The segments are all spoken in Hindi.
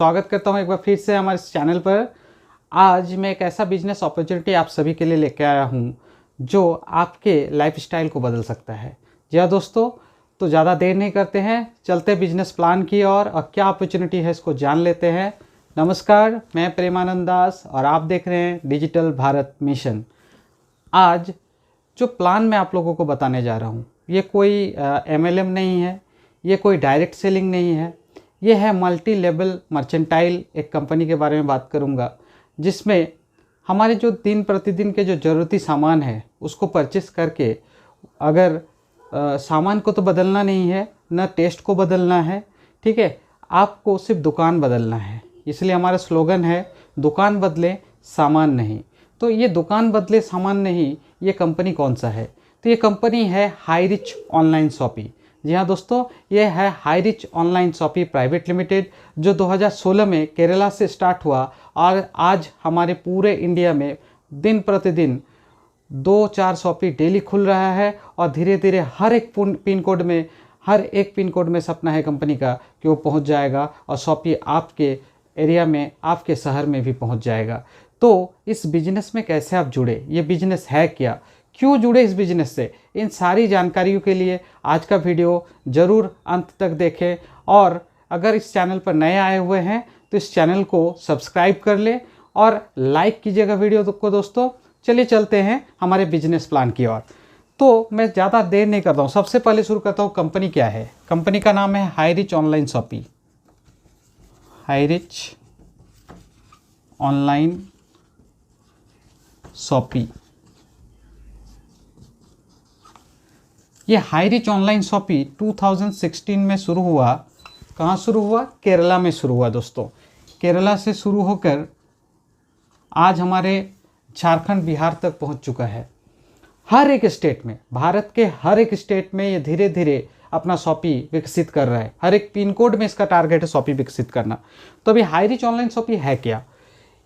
स्वागत करता हूं एक बार फिर से हमारे इस चैनल पर। आज मैं एक ऐसा बिजनेस अपॉर्चुनिटी आप सभी के लिए लेकर आया हूं जो आपके लाइफस्टाइल को बदल सकता है। जी हाँ दोस्तों, तो ज़्यादा देर नहीं करते हैं, चलते बिजनेस प्लान की ओर और क्या अपॉर्चुनिटी है इसको जान लेते हैं। नमस्कार, मैं प्रेमानंद दास और आप देख रहे हैं डिजिटल भारत मिशन। आज जो प्लान मैं आप लोगों को बताने जा रहा हूँ ये कोई MLM नहीं है, ये कोई डायरेक्ट सेलिंग नहीं है, ये है मल्टी लेवल मर्चेंटाइल एक कंपनी के बारे में बात करूँगा जिसमें हमारे जो दिन प्रतिदिन के जो ज़रूरती सामान है उसको परचेस करके अगर सामान को तो बदलना नहीं है, न टेस्ट को बदलना है, ठीक है, आपको सिर्फ दुकान बदलना है। इसलिए हमारा स्लोगन है दुकान बदले सामान नहीं। तो ये दुकान बदले सामान नहीं, ये कंपनी कौन सा है? तो ये कंपनी है हाई रिच ऑनलाइन शॉपी। जी हाँ दोस्तों, ये है Hi Rich Online Shopee private limited जो 2016 में केरला से स्टार्ट हुआ और आज हमारे पूरे इंडिया में दिन प्रतिदिन 2-4 शॉपी डेली खुल रहा है और धीरे धीरे हर एक पिन कोड में सपना है कंपनी का कि वो पहुंच जाएगा और शॉपी आपके एरिया में, आपके शहर में भी पहुंच जाएगा। तो इस बिजनेस में कैसे आप जुड़े, ये बिजनेस है क्या, क्यों जुड़े इस बिजनेस से, इन सारी जानकारियों के लिए आज का वीडियो ज़रूर अंत तक देखें। और अगर इस चैनल पर नए आए हुए हैं तो इस चैनल को सब्सक्राइब कर लें और लाइक कीजिएगा वीडियो को दोस्तों। चलिए चलते हैं हमारे बिजनेस प्लान की ओर। तो मैं ज़्यादा देर नहीं करता हूँ, सबसे पहले शुरू करता हूँ कंपनी क्या है। कंपनी का नाम है Hi Rich Online Shopee. Hi Rich Online Shopee, ये हाई रिच ऑनलाइन शॉपी 2016 में शुरू हुआ। कहाँ शुरू हुआ? केरला में शुरू हुआ दोस्तों। केरला से शुरू होकर आज हमारे झारखंड, बिहार तक पहुंच चुका है। हर एक स्टेट में, भारत के हर एक स्टेट में ये धीरे धीरे अपना शॉपी विकसित कर रहा है। हर एक पिन कोड में इसका टारगेट है शॉपी विकसित करना। तो अभी हाई रिच ऑनलाइन शॉपी है क्या?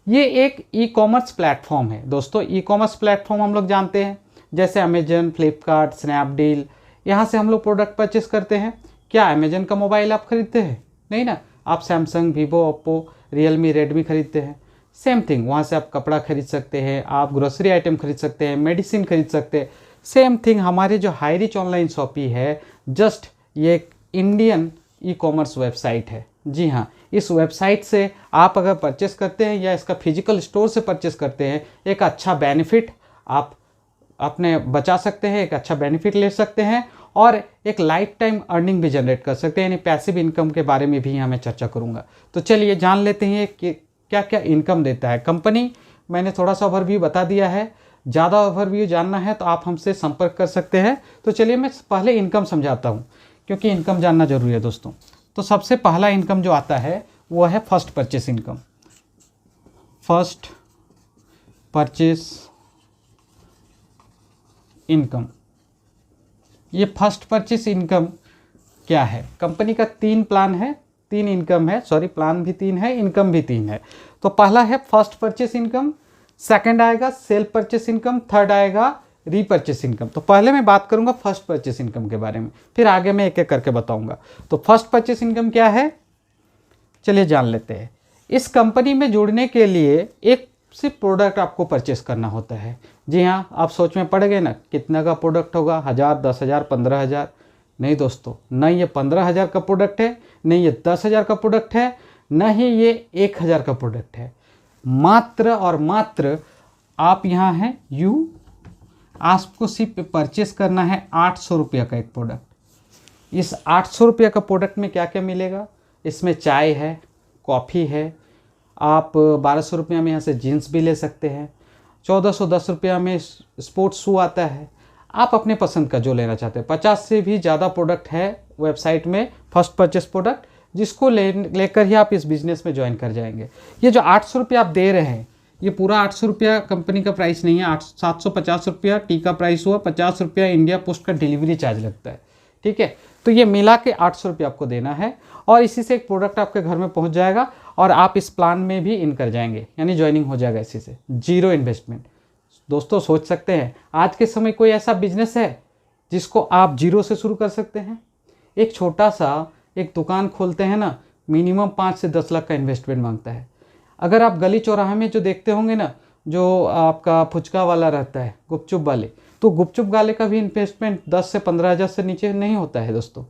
ये एक ई-कॉमर्स प्लेटफॉर्म है दोस्तों। ई-कॉमर्स प्लेटफॉर्म हम लोग जानते हैं जैसे अमेजन, फ्लिपकार्ट, स्नैपडील, यहाँ से हम लोग प्रोडक्ट परचेस करते हैं। क्या अमेजन का मोबाइल आप खरीदते हैं? नहीं ना, आप Samsung, Vivo, Oppo, Realme, Redmi खरीदते हैं। सेम थिंग, वहाँ से आप कपड़ा खरीद सकते हैं, आप ग्रोसरी आइटम खरीद सकते हैं, मेडिसिन खरीद सकते हैं। सेम थिंग हमारे जो हाई रिच ऑनलाइन शॉपी है, जस्ट ये एक इंडियन ई-कॉमर्स वेबसाइट है। जी हाँ, इस वेबसाइट से आप अगर परचेस करते हैं या इसका फिजिकल स्टोर से परचेस करते हैं, एक अच्छा बेनिफिट आप अपने बचा सकते हैं, एक अच्छा बेनिफिट ले सकते हैं और एक लाइफ टाइम अर्निंग भी जनरेट कर सकते हैं। यानी पैसिव इनकम के बारे में भी यहाँ मैं चर्चा करूँगा। तो चलिए जान लेते हैं कि क्या क्या इनकम देता है कंपनी। मैंने थोड़ा सा ओवरव्यू बता दिया है, ज़्यादा ओवरव्यू जानना है तो आप हमसे संपर्क कर सकते हैं। तो चलिए मैं पहले इनकम समझाता हूँ क्योंकि इनकम जानना जरूरी है दोस्तों। तो सबसे पहला इनकम जो आता है वो है first purchase income. First purchase income, ये फर्स्ट परचेस इनकम क्या है? कंपनी का 3 प्लान है, 3 इनकम है, सॉरी प्लान भी 3 है, इनकम भी 3 है। तो पहला है फर्स्ट परचेस इनकम, सेकंड आएगा सेल्फ परचेस इनकम, थर्ड आएगा रीपरचेस इनकम। तो पहले मैं बात करूंगा फर्स्ट परचेस इनकम के बारे में, फिर आगे मैं एक एक करके बताऊंगा। तो फर्स्ट परचेस इनकम क्या है, चलिए जान लेते हैं। इस कंपनी में जुड़ने के लिए एक सिर्फ प्रोडक्ट आपको परचेस करना होता है। जी हाँ, आप सोच में पड़ गए ना, कितना का प्रोडक्ट होगा, 1000, 10,000, 15,000? नहीं दोस्तों, न ये 15,000 का प्रोडक्ट है, नहीं ये 10,000 का प्रोडक्ट है, न ही ये 1,000 का प्रोडक्ट है। मात्र और मात्र आप यहाँ हैं आपको सिर्फ परचेस करना है 800 रुपये का एक प्रोडक्ट। इस 800 रुपये का प्रोडक्ट में क्या क्या मिलेगा? इसमें चाय है, कॉफ़ी है, आप 1200 रुपये में यहाँ से जीन्स भी ले सकते हैं, 1410 रुपया में स्पोर्ट्स शू आता है। आप अपने पसंद का जो लेना चाहते हैं। 50 से भी ज़्यादा प्रोडक्ट है वेबसाइट में, फर्स्ट परचेस प्रोडक्ट, जिसको लेकर ही आप इस बिज़नेस में ज्वाइन कर जाएंगे। ये जो 800 रुपया आप दे रहे हैं, ये पूरा 800 रुपया कंपनी का प्राइस नहीं है। 750 रुपया टी का प्राइस हुआ, 50 रुपया इंडिया पोस्ट का डिलीवरी चार्ज लगता है, ठीक है। तो ये मिला के 800 रुपया आपको देना है और इसी से एक प्रोडक्ट आपके घर में पहुंच जाएगा और आप इस प्लान में भी इन कर जाएंगे, यानी ज्वाइनिंग हो जाएगा इसी से, जीरो इन्वेस्टमेंट। दोस्तों सोच सकते हैं आज के समय कोई ऐसा बिजनेस है जिसको आप जीरो से शुरू कर सकते हैं? एक छोटा सा एक दुकान खोलते हैं ना, मिनिमम 5 से 10 लाख का इन्वेस्टमेंट मांगता है। अगर आप गली चौराहे में जो देखते होंगे ना, जो आपका फुचका वाला रहता है, गुपचुप वाले, तो गुपचुप वाले का भी इन्वेस्टमेंट 10 से 15 हज़ार से नीचे नहीं होता है दोस्तों।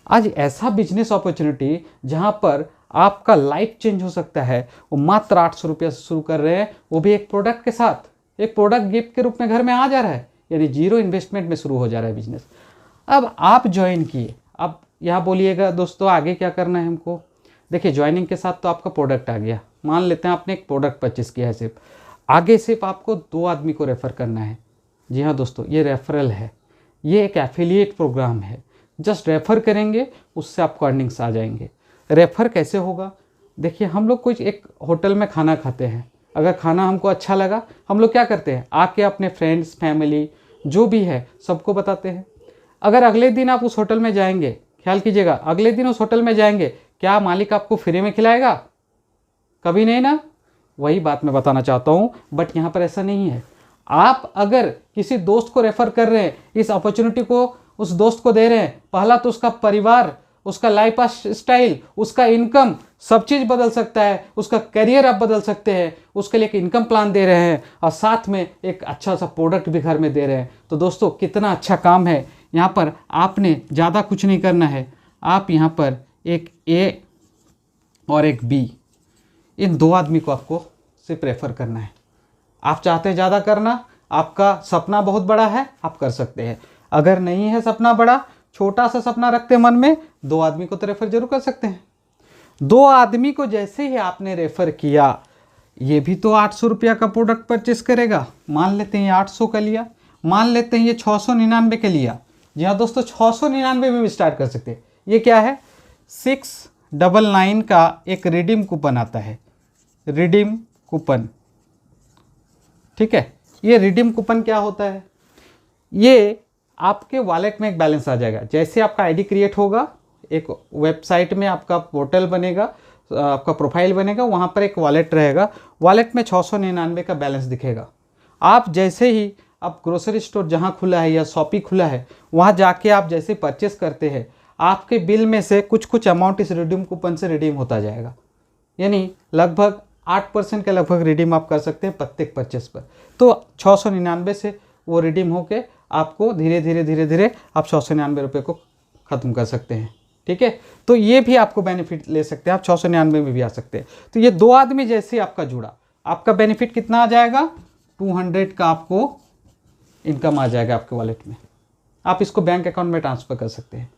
आज ऐसा बिजनेस अपॉर्चुनिटी जहाँ पर आपका लाइफ चेंज हो सकता है, वो मात्र 800 रुपये से शुरू कर रहे हैं, वो भी एक प्रोडक्ट के साथ। एक प्रोडक्ट गिफ्ट के रूप में घर में आ जा रहा है, यानी जीरो इन्वेस्टमेंट में शुरू हो जा रहा है बिजनेस। अब आप ज्वाइन किए, अब यहाँ बोलिएगा दोस्तों आगे क्या करना है हमको। देखिए, ज्वाइनिंग के साथ तो आपका प्रोडक्ट आ गया, मान लेते हैं आपने एक प्रोडक्ट परचेस किया है, सिर्फ आगे सिर्फ आपको 2 आदमी को रेफ़र करना है। जी हाँ दोस्तों, ये रेफरल है, ये एक एफिलिएट प्रोग्राम है। जस्ट रेफ़र करेंगे, उससे आपको अर्निंग्स आ जाएंगे। रेफ़र कैसे होगा? देखिए, हम लोग कुछ एक होटल में खाना खाते हैं, अगर खाना हमको अच्छा लगा, हम लोग क्या करते हैं, आके अपने फ्रेंड्स, फैमिली जो भी है सबको बताते हैं। अगर अगले दिन आप उस होटल में जाएंगे, ख्याल कीजिएगा, अगले दिन उस होटल में जाएंगे, क्या मालिक आपको फ्री में खिलाएगा? कभी नहीं ना। वही बात मैं बताना चाहता हूँ, बट यहाँ पर ऐसा नहीं है। आप अगर किसी दोस्त को रेफ़र कर रहे हैं, इस अपॉर्चुनिटी को उस दोस्त को दे रहे हैं, पहला तो उसका परिवार, उसका लाइफ स्टाइल, उसका इनकम, सब चीज़ बदल सकता है, उसका करियर आप बदल सकते हैं, उसके लिए एक इनकम प्लान दे रहे हैं और साथ में एक अच्छा सा प्रोडक्ट भी घर में दे रहे हैं। तो दोस्तों, कितना अच्छा काम है। यहाँ पर आपने ज़्यादा कुछ नहीं करना है, आप यहाँ पर एक ए और एक बी, इन 2 आदमी को आपको सिर्फ रेफ़र करना है। आप चाहते हैं ज़्यादा करना, आपका सपना बहुत बड़ा है, आप कर सकते हैं। अगर नहीं है सपना बड़ा, छोटा सा सपना रखते हैं मन में, 2 आदमी को तो रेफ़र जरूर कर सकते हैं। 2 आदमी को जैसे ही आपने रेफ़र किया, ये भी तो 800 रुपया का प्रोडक्ट परचेस करेगा। मान लेते हैं ये 800 का लिया, मान लेते हैं ये 699 का लिया। जी हाँ दोस्तों, 699 में भी स्टार्ट कर सकते हैं। ये क्या है, 699 का एक रिडीम कूपन आता है, रिडीम कूपन। ठीक है, ये रिडीम कूपन क्या होता है, ये आपके वॉलेट में एक बैलेंस आ जाएगा। जैसे आपका आईडी क्रिएट होगा, एक वेबसाइट में आपका पोर्टल बनेगा, आपका प्रोफाइल बनेगा, वहाँ पर एक वॉलेट रहेगा, वॉलेट में 699 का बैलेंस दिखेगा। आप जैसे ही आप ग्रोसरी स्टोर जहाँ खुला है या शॉपी खुला है, वहाँ जाके आप जैसे परचेस करते हैं, आपके बिल में से कुछ अमाउंट इस रिडीम कूपन से रिडीम होता जाएगा। यानी लगभग 8% के लगभग रिडीम आप कर सकते हैं प्रत्येक परचेस पर। तो 699 से वो रिडीम होके आपको धीरे धीरे आप 699 रुपये को ख़त्म कर सकते हैं। ठीक है, तो ये भी आपको बेनिफिट ले सकते हैं, आप 699 में भी आ सकते हैं। तो ये 2 आदमी जैसे आपका जुड़ा, आपका बेनिफिट कितना आ जाएगा, 200 का आपको इनकम आ जाएगा आपके वॉलेट में। आप इसको बैंक अकाउंट में ट्रांसफ़र कर सकते हैं।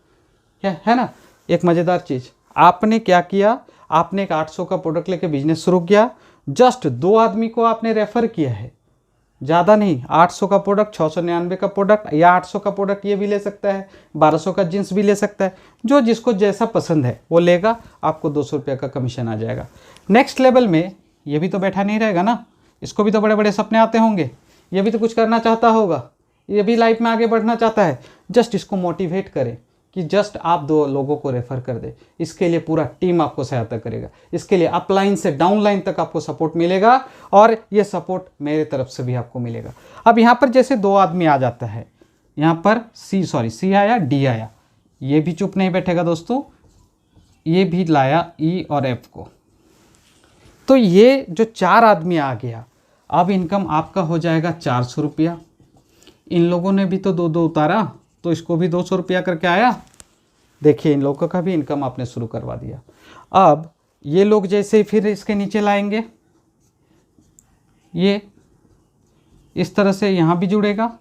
क्या है ना, एक मज़ेदार चीज़। आपने क्या किया, आपने एक 800 का प्रोडक्ट लेके बिजनेस शुरू किया, जस्ट 2 आदमी को आपने रेफ़र किया है, ज़्यादा नहीं। 800 का प्रोडक्ट, 699 का प्रोडक्ट, या 800 का प्रोडक्ट ये भी ले सकता है, 1200 का जींस भी ले सकता है, जो जिसको जैसा पसंद है वो लेगा, आपको 200 रुपये का कमीशन आ जाएगा। नेक्स्ट लेवल में ये भी तो बैठा नहीं रहेगा ना, इसको भी तो बड़े बड़े सपने आते होंगे, ये भी तो कुछ करना चाहता होगा, ये भी लाइफ में आगे बढ़ना चाहता है। जस्ट इसको मोटिवेट करें कि जस्ट आप 2 लोगों को रेफ़र कर दें। इसके लिए पूरा टीम आपको सहायता करेगा, इसके लिए अपलाइन से डाउनलाइन तक आपको सपोर्ट मिलेगा, और ये सपोर्ट मेरे तरफ से भी आपको मिलेगा। अब यहाँ पर जैसे 2 आदमी आ जाता है, यहाँ पर सी आया, डी आया, ये भी चुप नहीं बैठेगा दोस्तों, ये भी लाया ई और एफ को। तो ये जो 4 आदमी आ गया, अब इनकम आपका हो जाएगा 400 रुपया। इन लोगों ने भी तो 2 उतारा, तो इसको भी 200 रुपया करके आया। देखिए, इन लोगों का भी इनकम आपने शुरू करवा दिया। अब ये लोग जैसे फिर इसके नीचे लाएंगे, ये इस तरह से यहाँ भी जुड़ेगा,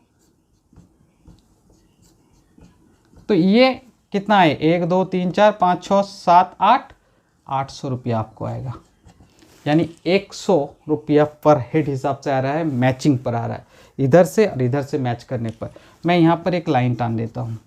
तो ये कितना है, 1 2 3 4 5 6 7 8 800 रुपया आपको आएगा। यानी 100 रुपया पर हेड हिसाब से आ रहा है, मैचिंग पर आ रहा है, इधर से और इधर से मैच करने पर। मैं यहाँ पर एक लाइन टान देता हूँ,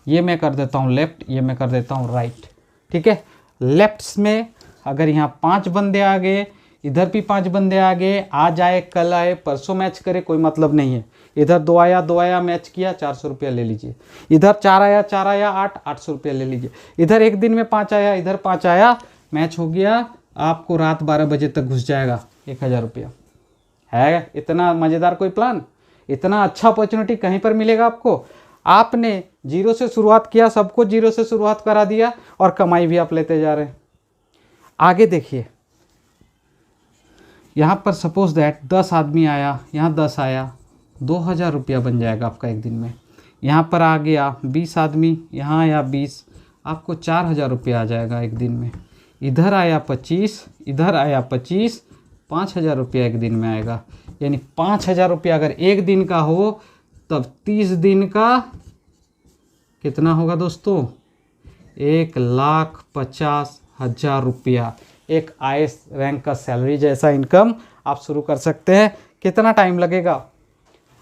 ये मैं कर देता हूँ लेफ़्ट, ये मैं कर देता हूँ राइट। ठीक है, लेफ्ट्स में अगर यहाँ 5 बंदे आ गए, इधर भी 5 बंदे आ गए, आज आए कल आए परसों मैच करे, कोई मतलब नहीं है। इधर 2 आया मैच किया, 400 रुपया ले लीजिए। इधर 4 आया 800 रुपया ले लीजिए। इधर एक दिन में 5 आया, इधर 5 आया, मैच हो गया, आपको रात 12 बजे तक घुस जाएगा 1000 रुपया। है इतना मज़ेदार कोई प्लान, इतना अच्छा अपॉर्चुनिटी कहीं पर मिलेगा आपको। आपने जीरो से शुरुआत किया, सबको जीरो से शुरुआत करा दिया, और कमाई भी आप लेते जा रहे हैं। आगे देखिए, यहाँ पर सपोज दैट 10 आदमी आया, यहाँ 10 आया, 2000 रुपया बन जाएगा आपका एक दिन में। यहाँ पर आ गया 20 आदमी, यहाँ आया 20, आपको 4000 रुपया आ जाएगा एक दिन में। इधर आया 25, इधर आया 25, 5000 रुपया एक दिन में आएगा। यानी 5000 रुपया अगर एक दिन का हो तब 30 दिन का कितना होगा दोस्तों? 1,50,000 रुपया एक IAS रैंक का सैलरी जैसा इनकम आप शुरू कर सकते हैं। कितना टाइम लगेगा?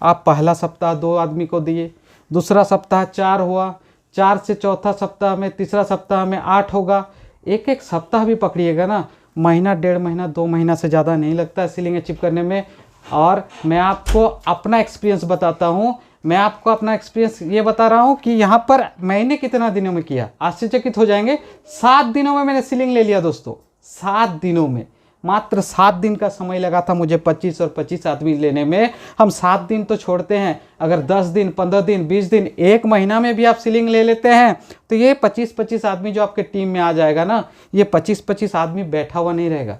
आप पहला सप्ताह 2 आदमी को दिए, दूसरा सप्ताह 4 हुआ, 4 से चौथा सप्ताह में, तीसरा सप्ताह में 8 होगा। एक एक सप्ताह भी पकड़िएगा ना, महीना, 1.5 महीना, 2 महीना से ज़्यादा नहीं लगता है सीलिंग अचीव करने में। और मैं आपको अपना एक्सपीरियंस बताता हूँ, मैं आपको अपना एक्सपीरियंस ये बता रहा हूँ कि यहाँ पर मैंने कितना दिनों में किया, आश्चर्यचकित हो जाएंगे। 7 दिनों में मैंने सीलिंग ले लिया दोस्तों, 7 दिनों में। मात्र 7 दिन का समय लगा था मुझे 25 और 25 आदमी लेने में। हम 7 दिन तो छोड़ते हैं, अगर 10 दिन, 15 दिन, 20 दिन, 1 महीना में भी आप सीलिंग ले लेते हैं तो ये 25-25 आदमी जो आपके टीम में आ जाएगा ना, ये 25-25 आदमी बैठा हुआ नहीं रहेगा।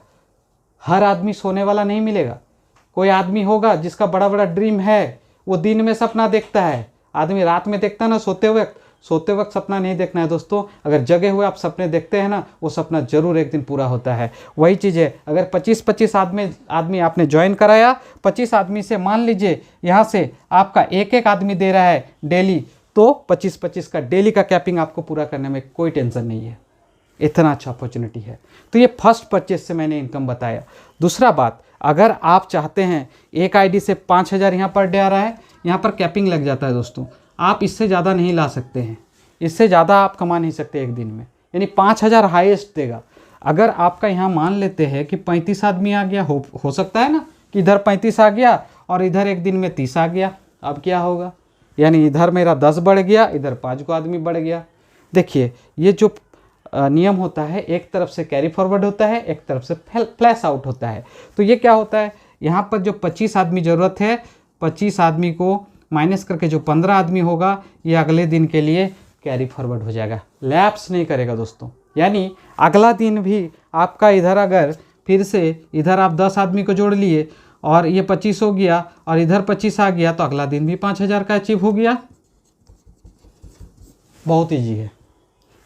हर आदमी सोने वाला नहीं मिलेगा। कोई आदमी होगा जिसका बड़ा बड़ा ड्रीम है, वो दिन में सपना देखता है, आदमी रात में देखता है ना सोते वक्त सपना नहीं देखना है दोस्तों। अगर जगे हुए आप सपने देखते हैं ना, वो सपना जरूर एक दिन पूरा होता है। वही चीज़ है, अगर 25-25 आदमी आपने ज्वाइन कराया, 25 आदमी से मान लीजिए यहाँ से आपका एक आदमी दे रहा है डेली, तो 25-25 का डेली का कैपिंग आपको पूरा करने में कोई टेंशन नहीं है। इतना अच्छा अपॉर्चुनिटी है। तो ये फर्स्ट परचेज से मैंने इनकम बताया। दूसरा बात, अगर आप चाहते हैं एक आईडी से 5000 यहाँ पर डे आ रहा है, यहाँ पर कैपिंग लग जाता है दोस्तों, आप इससे ज़्यादा नहीं ला सकते हैं, इससे ज़्यादा आप कमा नहीं सकते एक दिन में, यानी 5000 हाईएस्ट देगा। अगर आपका यहाँ मान लेते हैं कि 35 आदमी आ गया, हो सकता है ना कि इधर 35 आ गया और इधर एक दिन में 30 आ गया, अब क्या होगा? यानी इधर मेरा 10 बढ़ गया, इधर 5 को आदमी बढ़ गया। देखिए ये जो नियम होता है, एक तरफ से कैरी फॉरवर्ड होता है, एक तरफ से फ्लैश आउट होता है। तो ये क्या होता है, यहाँ पर जो 25 आदमी ज़रूरत है, 25 आदमी को माइनस करके जो 15 आदमी होगा, ये अगले दिन के लिए कैरी फॉरवर्ड हो जाएगा, लैप्स नहीं करेगा दोस्तों। यानी अगला दिन भी आपका इधर, अगर फिर से इधर आप 10 आदमी को जोड़ लिए और ये 25 हो गया और इधर 25 आ गया, तो अगला दिन भी 5000 का अचीव हो गया। बहुत ईजी है,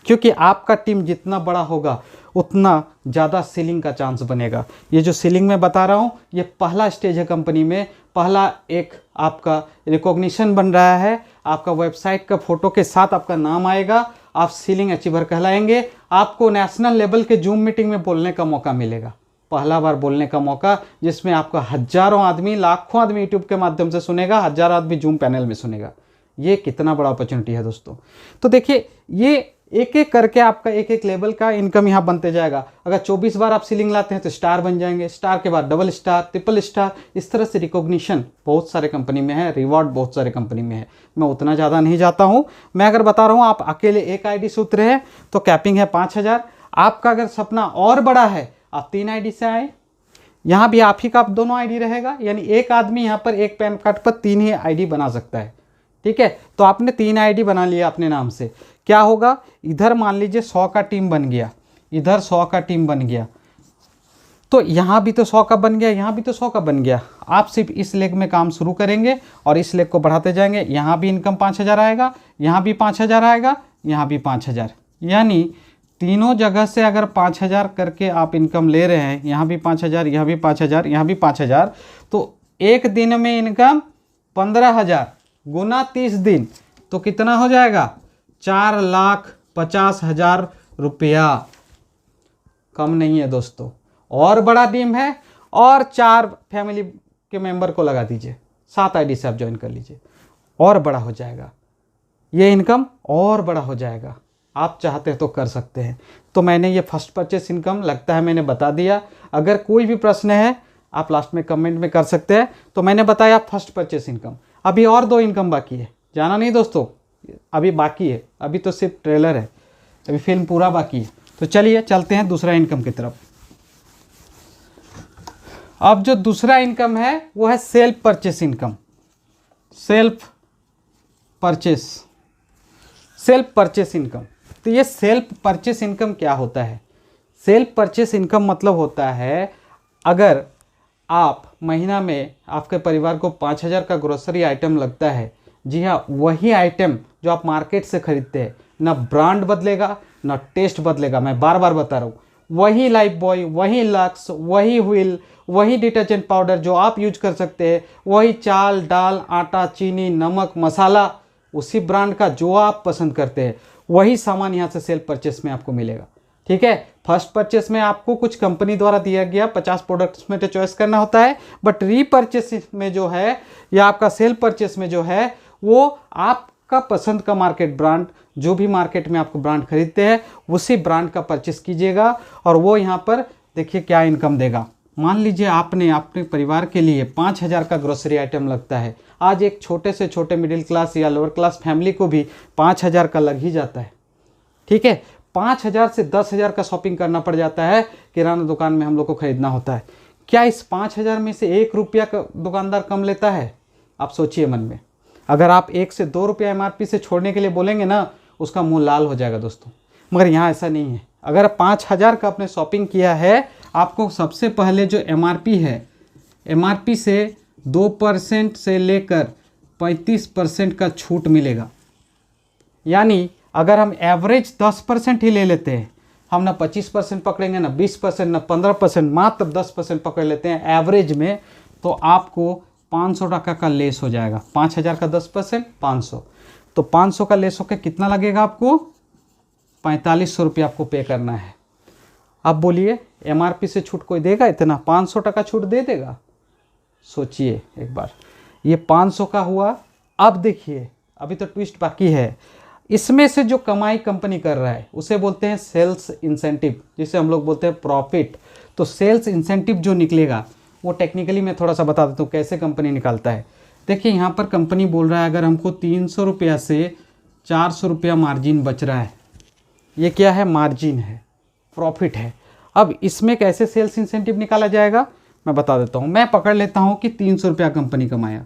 क्योंकि आपका टीम जितना बड़ा होगा उतना ज़्यादा सीलिंग का चांस बनेगा। ये जो सीलिंग में बता रहा हूँ, ये पहला स्टेज है कंपनी में, पहला एक आपका रिकॉग्निशन बन रहा है। आपका वेबसाइट का फोटो के साथ आपका नाम आएगा, आप सीलिंग अचीवर कहलाएंगे। आपको नेशनल लेवल के जूम मीटिंग में बोलने का मौका मिलेगा, पहला बार बोलने का मौका, जिसमें आपका हज़ारों आदमी, लाखों आदमी यूट्यूब के माध्यम से सुनेगा, 1000 आदमी जूम पैनल में सुनेगा। ये कितना बड़ा अपॉर्चुनिटी है दोस्तों। तो देखिए, ये एक एक करके आपका एक लेवल का इनकम यहाँ बनते जाएगा। अगर 24 बार आप सीलिंग लाते हैं तो स्टार बन जाएंगे, स्टार के बाद डबल स्टार, ट्रिपल स्टार, इस तरह से रिकॉग्निशन बहुत सारे कंपनी में है, रिवॉर्ड बहुत सारे कंपनी में है। मैं उतना ज़्यादा नहीं जाता हूँ, मैं अगर बता रहा हूँ, आप अकेले एक आईडी से उतरे हैं तो कैपिंग है 5000। आपका अगर सपना और बड़ा है, आप 3 आईडी से आए, यहाँ भी आप ही का दोनों आईडी रहेगा, यानी एक आदमी यहाँ पर एक पैन कार्ड पर 3 ही आईडी बना सकता है। ठीक है, तो आपने 3 आईडी बना लिया अपने नाम से। क्या होगा, इधर मान लीजिए 100 का टीम बन गया, इधर 100 का टीम बन गया, तो यहाँ भी तो 100 का बन गया, यहाँ भी तो 100 का बन गया। आप सिर्फ इस लेग में काम शुरू करेंगे और इस लेग को बढ़ाते जाएंगे। यहाँ भी इनकम 5000 आएगा, यहाँ भी 5000 आएगा, यहाँ भी 5000, यानी तीनों जगह से अगर 5000 करके आप इनकम ले रहे हैं, यहाँ भी 5000, यहाँ भी 5000, यहाँ भी 5000, तो एक दिन में इनकम 15000 गुना 30 दिन, तो कितना हो जाएगा? 4,50,000 रुपया। कम नहीं है दोस्तों, और बड़ा टीम है, और 4 फैमिली के मेंबर को लगा दीजिए, 7 आईडी से आप ज्वाइन कर लीजिए, और बड़ा हो जाएगा ये इनकम, और बड़ा हो जाएगा। आप चाहते हैं तो कर सकते हैं। तो मैंने ये फर्स्ट परचेस इनकम लगता है मैंने बता दिया। अगर कोई भी प्रश्न है आप लास्ट में कमेंट में कर सकते हैं। तो मैंने बताया फर्स्ट परचेस इनकम। अभी और 2 इनकम बाकी है, जाना नहीं दोस्तों, अभी बाकी है, अभी तो सिर्फ ट्रेलर है, अभी फिल्म पूरा बाकी है। तो चलिए चलते हैं दूसरा इनकम की तरफ। अब जो दूसरा इनकम है वो है self purchase income. Self purchase income. तो ये सेल्फ परचेस इनकम क्या होता है? सेल्फ परचेस इनकम मतलब होता है अगर आप महीना में आपके परिवार को 5,000 का ग्रोसरी आइटम लगता है, जी हाँ, वही आइटम जो आप मार्केट से खरीदते हैं, ना ब्रांड बदलेगा ना टेस्ट बदलेगा, मैं बार बार बता रहा हूँ, वही लाइफ बॉय, वही लक्स, वही व्हील, वही डिटर्जेंट पाउडर जो आप यूज कर सकते हैं, वही चाल दाल आटा चीनी नमक मसाला, उसी ब्रांड का जो आप पसंद करते हैं वही सामान यहाँ से सेल्फ परचेस में आपको मिलेगा। ठीक है, फर्स्ट परचेस में आपको कुछ कंपनी द्वारा दिया गया 50 प्रोडक्ट्स में चॉइस करना होता है, बट रीपरचेस में जो है या आपका सेल्फ परचेस में जो है वो आपका पसंद का मार्केट ब्रांड, जो भी मार्केट में आपको ब्रांड खरीदते हैं उसी ब्रांड का परचेस कीजिएगा और वो यहाँ पर देखिए क्या इनकम देगा। मान लीजिए आपने अपने परिवार के लिए 5,000 का ग्रोसरी आइटम लगता है, आज एक छोटे से छोटे मिडिल क्लास या लोअर क्लास फैमिली को भी 5,000 का लग ही जाता है। ठीक है, 5,000 से 10,000 का शॉपिंग करना पड़ जाता है, किराना दुकान में हम लोग को खरीदना होता है। क्या इस 5,000 में से 1 रुपया का दुकानदार कम लेता है? आप सोचिए मन में। अगर आप 1 से 2 रुपया MRP से छोड़ने के लिए बोलेंगे ना, उसका मुंह लाल हो जाएगा दोस्तों। मगर यहाँ ऐसा नहीं है। अगर 5,000 का आपने शॉपिंग किया है, आपको सबसे पहले जो MRP है, MRP से 2% से लेकर 35% का छूट मिलेगा। यानी अगर हम एवरेज 10% ही ले लेते हैं, हम ना 25% पकड़ेंगे ना 20% ना 15%, मात्र 10% पकड़ लेते हैं एवरेज में, तो आपको 500 टका का लेस हो जाएगा। 5,000 का 10% 500, तो 500 का लेस होकर कितना लगेगा आपको? 4500 रुपये आपको पे करना है। अब बोलिए MRP से छूट कोई देगा इतना? 500 टका छूट दे देगा? सोचिए एक बार, ये 500 का हुआ। अब देखिए अभी तो ट्विस्ट बाकी है। इसमें से जो कमाई कंपनी कर रहा है उसे बोलते हैं सेल्स इंसेंटिव, जिसे हम लोग बोलते हैं प्रॉफिट। तो सेल्स इंसेंटिव जो निकलेगा वो टेक्निकली मैं थोड़ा सा बता देता हूँ कैसे कंपनी निकालता है। देखिए यहाँ पर कंपनी बोल रहा है अगर हमको 300 रुपया से 400 रुपया मार्जिन बच रहा है, ये क्या है? मार्जिन है, प्रॉफिट है। अब इसमें कैसे सेल्स इंसेंटिव निकाला जाएगा मैं बता देता हूँ। मैं पकड़ लेता हूँ कि 300 रुपया कंपनी कमाया।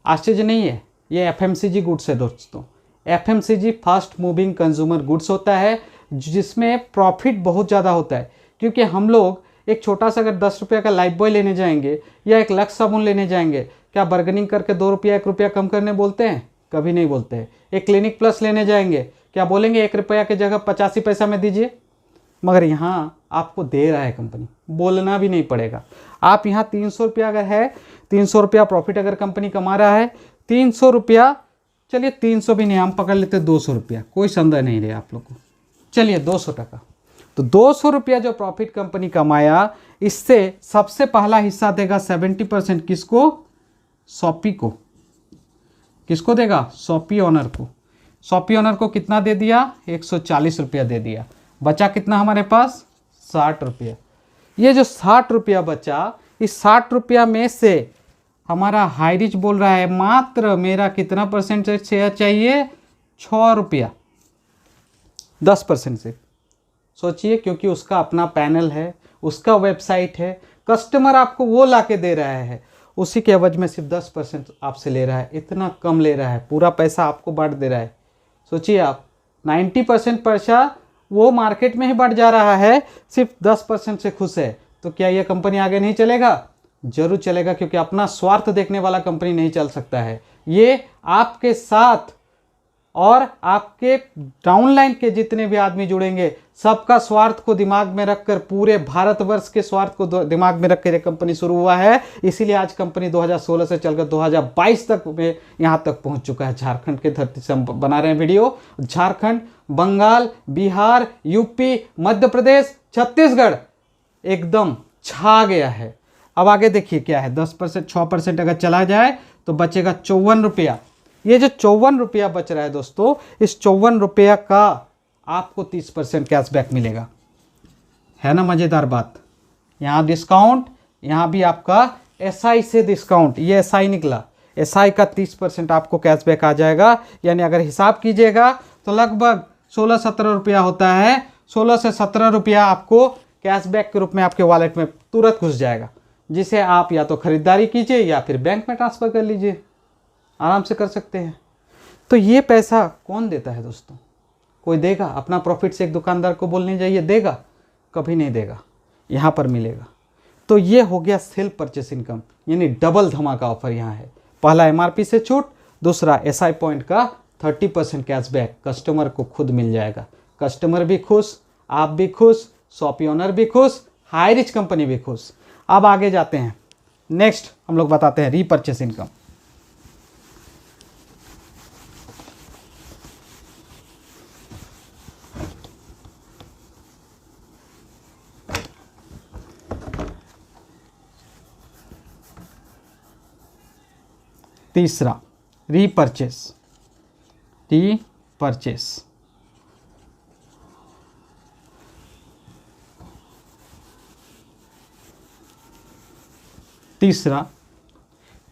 आश्चर्य नहीं है, ये FMCG गुड्स है दोस्तों। FMCG fast moving consumer goods होता है, जिसमें प्रॉफिट बहुत ज़्यादा होता है। क्योंकि हम लोग एक छोटा सा अगर 10 रुपये का लाइफ बॉय लेने जाएंगे या एक लक्स साबुन लेने जाएंगे, क्या बार्गेनिंग करके 2 रुपया 1 रुपया कम करने बोलते हैं? कभी नहीं बोलते हैं। एक क्लिनिक प्लस लेने जाएंगे, क्या बोलेंगे 1 रुपया की जगह 85 पैसा में दीजिए? मगर यहाँ आपको दे रहा है कंपनी, बोलना भी नहीं पड़ेगा। आप यहाँ 300 रुपया अगर है, 300 रुपया प्रॉफिट अगर कंपनी कमा रहा है, 300 रुपया, चलिए 300 भी नहीं, हम पकड़ लेते 200 रुपया, कोई संदेह नहीं रहे आप लोग को। चलिए 200 टका, तो 200 रुपया जो प्रॉफिट कंपनी कमाया, इससे सबसे पहला हिस्सा देगा 70% किसको? शॉपी को। किसको देगा? शॉपी ओनर को। शॉपी ओनर को कितना दे दिया? 140 रुपया दे दिया। बचा कितना हमारे पास? 60 रुपया। ये जो 60 रुपया बचा, इस 60 रुपया में से हमारा हाई रिच बोल रहा है मात्र मेरा कितना परसेंट शेयर चाहिए? 6 रुपया, 10% से। सोचिए, क्योंकि उसका अपना पैनल है, उसका वेबसाइट है, कस्टमर आपको वो ला के दे रहा है, उसी के एवज में सिर्फ 10% आपसे ले रहा है। इतना कम ले रहा है, पूरा पैसा आपको बांट दे रहा है। सोचिए आप, 90% पैसा वो मार्केट में ही बढ़ जा रहा है, सिर्फ 10% से खुश है। तो क्या ये कंपनी आगे नहीं चलेगा? जरूर चलेगा, क्योंकि अपना स्वार्थ देखने वाला कंपनी नहीं चल सकता है। ये आपके साथ और आपके डाउनलाइन के जितने भी आदमी जुड़ेंगे, सबका स्वार्थ को दिमाग में रखकर, पूरे भारतवर्ष के स्वार्थ को दिमाग में रखकर ये कंपनी शुरू हुआ है। इसीलिए आज कंपनी 2016 से चलकर 2022 तक में यहाँ तक पहुँच चुका है। झारखंड के धरती से हम बना रहे हैं वीडियो। झारखंड, बंगाल, बिहार, यूपी, मध्य प्रदेश, छत्तीसगढ़ एकदम छा गया है। अब आगे देखिए क्या है, 10% 6% अगर चला जाए तो बचेगा 54 रुपया। ये जो 54 रुपया बच रहा है दोस्तों, इस 54 रुपया का आपको 30% कैशबैक मिलेगा। है ना मज़ेदार बात? यहाँ डिस्काउंट, यहाँ भी आपका SI से डिस्काउंट, ये SI निकला, SI का 30% आपको कैशबैक आ जाएगा। यानी अगर हिसाब कीजिएगा तो लगभग 16-17 रुपया होता है। 16 से 17 रुपया आपको कैशबैक के रूप में आपके वॉलेट में तुरंत घुस जाएगा, जिसे आप या तो खरीदारी कीजिए या फिर बैंक में ट्रांसफ़र कर लीजिए, आराम से कर सकते हैं। तो ये पैसा कौन देता है दोस्तों? कोई देगा? अपना प्रॉफिट से एक दुकानदार को बोलने जाइए, देगा? कभी नहीं देगा, यहाँ पर मिलेगा। तो ये हो गया सेल्फ परचेस इनकम, यानी डबल धमाका ऑफर यहाँ है। पहला एमआरपी से छूट, दूसरा एसआई पॉइंट का 30% कैशबैक कस्टमर को खुद मिल जाएगा। कस्टमर भी खुश, आप भी खुश, शॉपी ओनर भी खुश, हाई रिच कंपनी भी खुश। अब आगे जाते हैं, नेक्स्ट हम लोग बताते हैं रीपरचेस इनकम। तीसरा रीपरचेस, तीसरा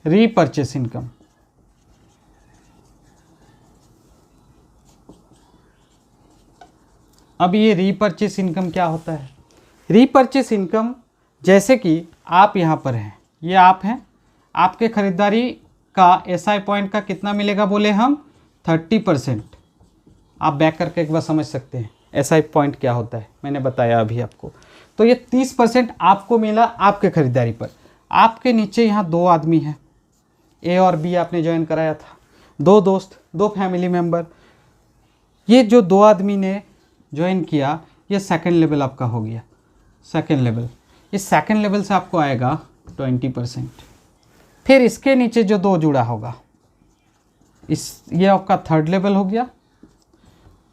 रीपरचेस इनकम। अब ये रीपरचेस इनकम क्या होता है? रीपरचेस इनकम, जैसे कि आप यहाँ पर हैं, ये आप हैं, आपके खरीदारी का एसआई पॉइंट का कितना मिलेगा बोले हम? 30%। आप बैक करके एक बार समझ सकते हैं एसआई पॉइंट क्या होता है, मैंने बताया अभी आपको। तो ये 30% आपको मिला आपके खरीदारी पर। आपके नीचे यहाँ 2 आदमी हैं, ए और बी आपने ज्वाइन कराया था, 2 दोस्त, 2 फैमिली मेम्बर। ये जो 2 आदमी ने ज्वाइन किया, ये सेकंड लेवल आपका हो गया। सेकंड लेवल, इस सेकंड लेवल से आपको आएगा 20%। फिर इसके नीचे जो 2 जुड़ा होगा, ये आपका थर्ड लेवल हो गया,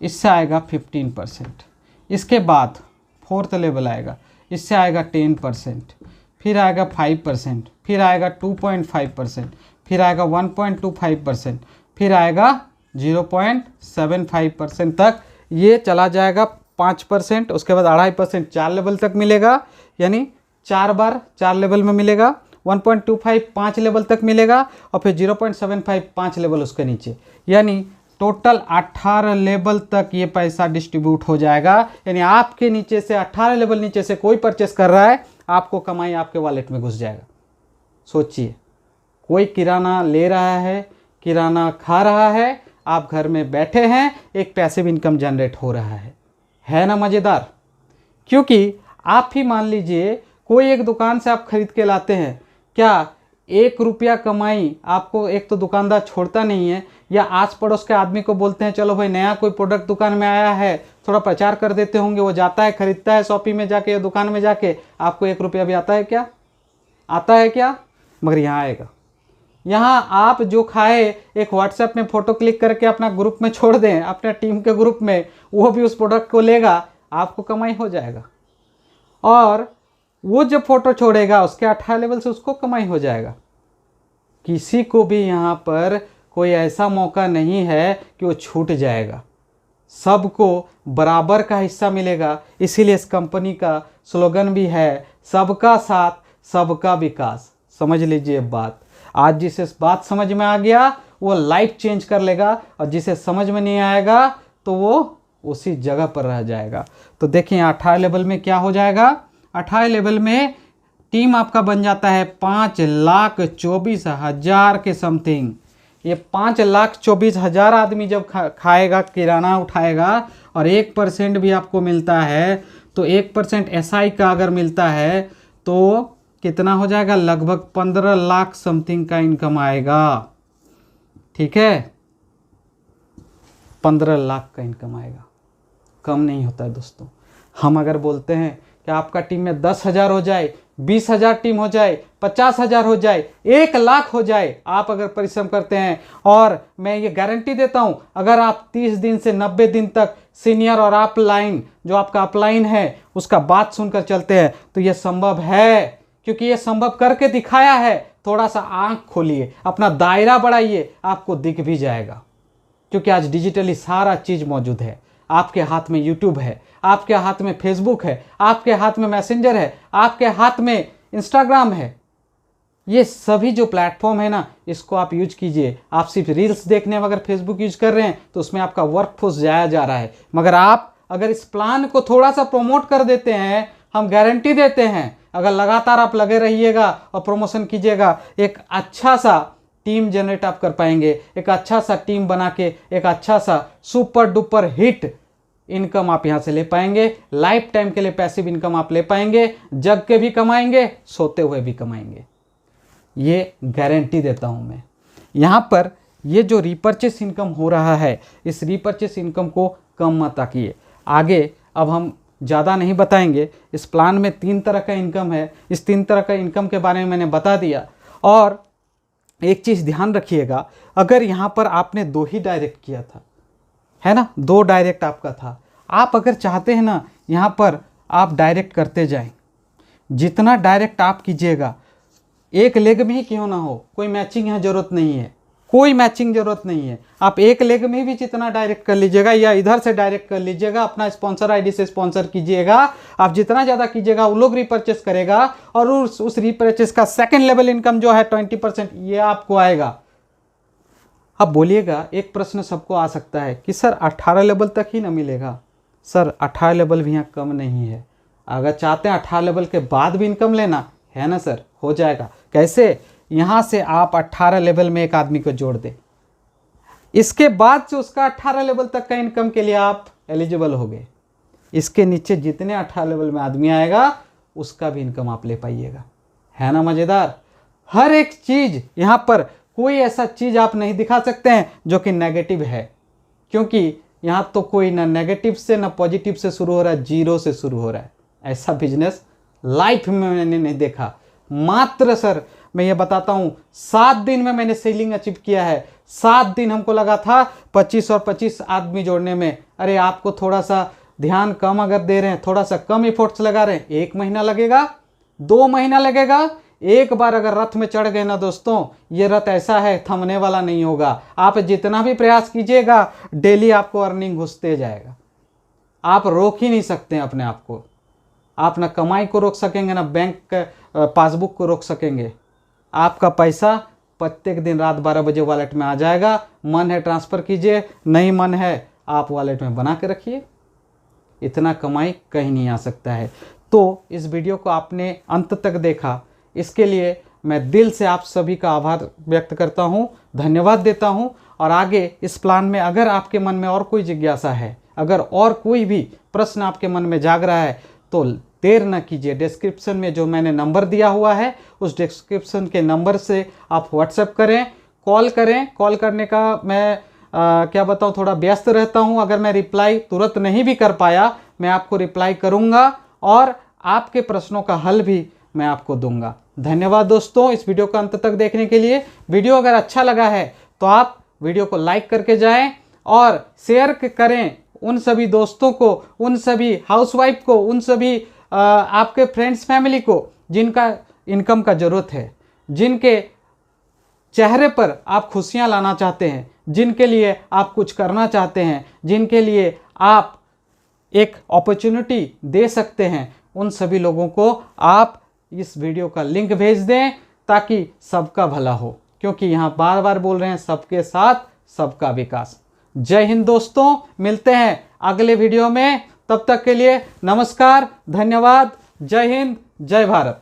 इससे आएगा 15%। इसके बाद फोर्थ लेवल आएगा, इससे आएगा 10%, फिर आएगा 5%, फिर आएगा 2.5%, फिर आएगा 1.25%, फिर आएगा 0.75% तक ये चला जाएगा 5%। उसके बाद 2.5% 4 लेवल तक मिलेगा, यानी 4 बार 4 लेवल में मिलेगा। 1.25 5 लेवल तक मिलेगा, और फिर 0.75 5 लेवल उसके नीचे, यानी टोटल 18 लेवल तक ये पैसा डिस्ट्रीब्यूट हो जाएगा। यानी आपके नीचे से 18 लेवल नीचे से कोई परचेस कर रहा है, आपको कमाई आपके वॉलेट में घुस जाएगा। सोचिए, कोई किराना ले रहा है, किराना खा रहा है, आप घर में बैठे हैं, एक पैसिव इनकम जनरेट हो रहा है ना मज़ेदार? क्योंकि आप ही मान लीजिए कोई एक दुकान से आप खरीद के लाते हैं, क्या 1 रुपया कमाई आपको एक तो दुकानदार छोड़ता नहीं है, या आस पड़ोस के आदमी को बोलते हैं चलो भाई नया कोई प्रोडक्ट दुकान में आया है, थोड़ा प्रचार कर देते होंगे, वो जाता है खरीदता है शॉपी में जाके या दुकान में जाके, आपको 1 रुपया भी आता है क्या? आता है क्या? मगर यहाँ आएगा। यहाँ आप जो खाए एक व्हाट्सएप में फ़ोटो क्लिक करके अपना ग्रुप में छोड़ दें, अपने टीम के ग्रुप में, वो भी उस प्रोडक्ट को लेगा, आपको कमाई हो जाएगा। और वो जब फ़ोटो छोड़ेगा उसके 18 लेवल से उसको कमाई हो जाएगा। किसी को भी यहाँ पर कोई ऐसा मौका नहीं है कि वो छूट जाएगा, सबको बराबर का हिस्सा मिलेगा। इसीलिए इस कंपनी का स्लोगन भी है, सबका साथ सबका विकास। समझ लीजिए बात। आज जिसे बात समझ में आ गया वो लाइफ चेंज कर लेगा, और जिसे समझ में नहीं आएगा तो वो उसी जगह पर रह जाएगा। तो देखिए 18 लेवल में क्या हो जाएगा? 18 लेवल में टीम आपका बन जाता है 5,24,000 के समथिंग। ये 5,24,000 आदमी जब खाएगा, किराना उठाएगा, और 1% भी आपको मिलता है, तो 1% एसआई का अगर मिलता है तो कितना हो जाएगा? लगभग 15 लाख समथिंग का इनकम आएगा। ठीक है, 15 लाख का इनकम आएगा, कम नहीं होता है दोस्तों। हम अगर बोलते हैं कि आपका टीम में 10,000 हो जाए, 20,000 टीम हो जाए, 50,000 हो जाए, 1 लाख हो जाए, आप अगर परिश्रम करते हैं, और मैं ये गारंटी देता हूं अगर आप 30 दिन से 90 दिन तक सीनियर और अपलाइन, जो आपका अपलाइन है, उसका बात सुनकर चलते हैं, तो ये संभव है। क्योंकि ये संभव करके दिखाया है। थोड़ा सा आंख खोलिए, अपना दायरा बढ़ाइए, आपको दिख भी जाएगा। क्योंकि आज डिजिटली सारा चीज़ मौजूद है। आपके हाथ में यूट्यूब है, आपके हाथ में फेसबुक है, आपके हाथ में मैसेंजर है, आपके हाथ में इंस्टाग्राम है। ये सभी जो प्लेटफॉर्म है ना, इसको आप यूज कीजिए। आप सिर्फ रील्स देखने में अगर फेसबुक यूज कर रहे हैं तो उसमें आपका वर्कफोर्स जाया जा रहा है। मगर आप अगर इस प्लान को थोड़ा सा प्रमोट कर देते हैं, हम गारंटी देते हैं, अगर लगातार आप लगे रहिएगा और प्रमोशन कीजिएगा, एक अच्छा सा टीम जनरेट आप कर पाएंगे। एक अच्छा सा टीम बना के एक अच्छा सा सुपर डुपर हिट इनकम आप यहाँ से ले पाएंगे। लाइफ टाइम के लिए पैसिव इनकम आप ले पाएंगे, जग के भी कमाएंगे, सोते हुए भी कमाएंगे, ये गारंटी देता हूँ मैं। यहाँ पर ये जो रीपर्चेस इनकम हो रहा है, इस रीपर्चेस इनकम को कम मत आकिए। आगे अब हम ज़्यादा नहीं बताएंगे। इस प्लान में 3 तरह का इनकम है, इस 3 तरह का इनकम के बारे में मैंने बता दिया। और एक चीज़ ध्यान रखिएगा, अगर यहाँ पर आपने 2 ही डायरेक्ट किया था, है ना, 2 डायरेक्ट आपका था, आप अगर चाहते हैं ना यहाँ पर आप डायरेक्ट करते जाएं, जितना डायरेक्ट आप कीजिएगा, एक लेग में ही क्यों ना हो, कोई मैचिंग यहाँ ज़रूरत नहीं है, कोई मैचिंग ज़रूरत नहीं है। आप एक लेग में भी जितना डायरेक्ट कर लीजिएगा या इधर से डायरेक्ट कर लीजिएगा, अपना स्पॉन्सर आईडी से स्पॉन्सर कीजिएगा। आप जितना ज़्यादा कीजिएगा वो लोग रिपर्चेस करेगा और उस रिपर्चेस का सेकंड लेवल इनकम जो है 20% ये आपको आएगा। अब बोलिएगा, एक प्रश्न सबको आ सकता है कि सर 18 लेवल तक ही ना मिलेगा। सर 18 लेवल भी यहाँ कम नहीं है। अगर चाहते हैं 18 लेवल के बाद भी इनकम लेना है ना सर, हो जाएगा। कैसे? यहाँ से आप 18 लेवल में एक आदमी को जोड़ दें, इसके बाद से उसका 18 लेवल तक का इनकम के लिए आप एलिजिबल हो गए। इसके नीचे जितने 18 लेवल में आदमी आएगा उसका भी इनकम आप ले पाइएगा। है ना मज़ेदार? हर एक चीज़ यहाँ पर, कोई ऐसा चीज़ आप नहीं दिखा सकते हैं जो कि नेगेटिव है, क्योंकि यहाँ तो कोई ना नेगेटिव से ना पॉजिटिव से शुरू हो रहा है, 0 से शुरू हो रहा है। ऐसा बिजनेस लाइफ में मैंने नहीं देखा। मात्र सर मैं ये बताता हूँ, 7 दिन में मैंने सेलिंग अचीव किया है। 7 दिन हमको लगा था 25 और 25 आदमी जोड़ने में। अरे आपको थोड़ा सा ध्यान कम अगर दे रहे हैं, थोड़ा सा कम एफर्ट्स लगा रहे हैं, 1 महीना लगेगा, 2 महीना लगेगा। एक बार अगर रथ में चढ़ गए ना दोस्तों, ये रथ ऐसा है थमने वाला नहीं होगा। आप जितना भी प्रयास कीजिएगा डेली आपको अर्निंग घुसते जाएगा। आप रोक ही नहीं सकते हैं अपने आप को। आप ना कमाई को रोक सकेंगे ना बैंक पासबुक को रोक सकेंगे। आपका पैसा प्रत्येक दिन रात 12 बजे वॉलेट में आ जाएगा। मन है ट्रांसफ़र कीजिए, नहीं मन है आप वॉलेट में बना के रखिए। इतना कमाई कहीं नहीं आ सकता है। तो इस वीडियो को आपने अंत तक देखा, इसके लिए मैं दिल से आप सभी का आभार व्यक्त करता हूँ, धन्यवाद देता हूँ। और आगे इस प्लान में अगर आपके मन में और कोई जिज्ञासा है, अगर और कोई भी प्रश्न आपके मन में जाग रहा है, तो देर न कीजिए। डिस्क्रिप्शन में जो मैंने नंबर दिया हुआ है, उस डिस्क्रिप्शन के नंबर से आप व्हाट्सएप करें, कॉल करें। कॉल करने का मैं क्या बताऊं, थोड़ा व्यस्त रहता हूं। अगर मैं रिप्लाई तुरंत नहीं भी कर पाया, मैं आपको रिप्लाई करूंगा और आपके प्रश्नों का हल भी मैं आपको दूंगा। धन्यवाद दोस्तों इस वीडियो को अंत तक देखने के लिए। वीडियो अगर अच्छा लगा है तो आप वीडियो को लाइक करके जाएं और शेयर करें उन सभी दोस्तों को, उन सभी हाउसवाइफ को, उन सभी आपके फ्रेंड्स फैमिली को जिनका इनकम का ज़रूरत है, जिनके चेहरे पर आप खुशियां लाना चाहते हैं, जिनके लिए आप कुछ करना चाहते हैं, जिनके लिए आप एक अपॉर्चुनिटी दे सकते हैं, उन सभी लोगों को आप इस वीडियो का लिंक भेज दें ताकि सबका भला हो। क्योंकि यहाँ बार बार बोल रहे हैं, सबके साथ सबका विकास। जय हिंद दोस्तों, मिलते हैं अगले वीडियो में। तब तक के लिए नमस्कार, धन्यवाद, जय हिंद, जय भारत।